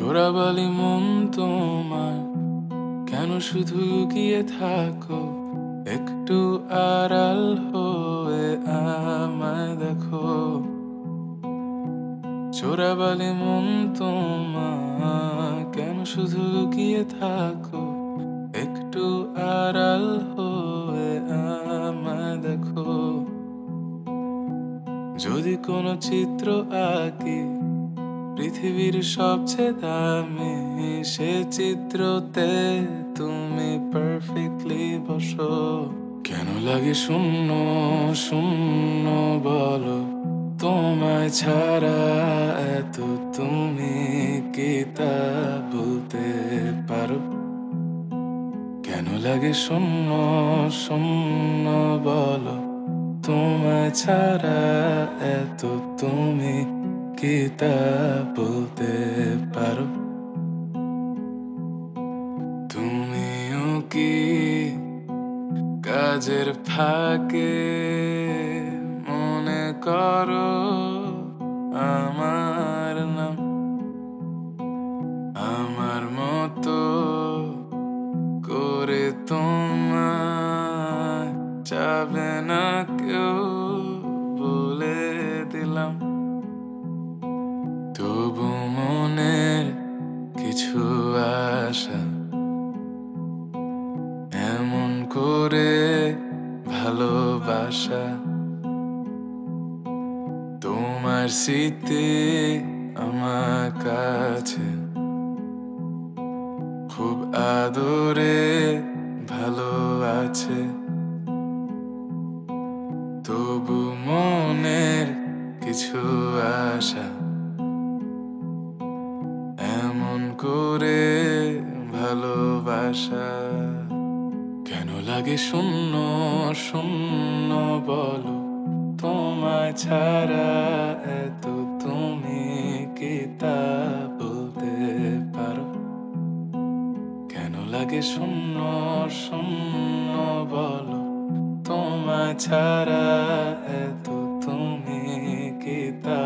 চোরাবালি মন তোমার কেন শুধু লুকিয়ে থাকো? একটু আড়াল হয়ে আমায় দেখো। চোরাবালি মন তোমার কেন শুধু লুকিয়ে থাকো? একটু আড়াল হয়ে আমায় দেখো। যদি কোনো চিত্র আঁকি পৃথিবীর সবচেয়ে দামি, সে চিত্রতে তুমি পারফেক্টলি বসো। কেন লাগে শূন্য শূন্য বলো? তোমায় ছাড়া এত তুমি কি তা বলতে পারো? কেন লাগে শূন্য শূন্য বলো? তোমায় ছাড়া এত তুমি কি তা বলতে পারো? তুমিও কি কাজের ফাঁকে মনে করো আমার নাম? আমার মতো করে তোমায় যাবে না কেউ, বলে দিলাম। তবু মনের কিছু আশা এমন করে ভালোবাসা, তোমার স্মৃতি আমার কাছে খুব আদরে ভালো আছে। তবু মনের কিছু আশা এমন করে ভালোবাসা। কেন লাগে শূন্য শূন্য বলো? তোমায় ছাড়া এত তুমি কি তা বলতে পারো? কেন লাগে শূন্য শূন্য বলো? তোমায় ছাড়া এত তুমি কি তা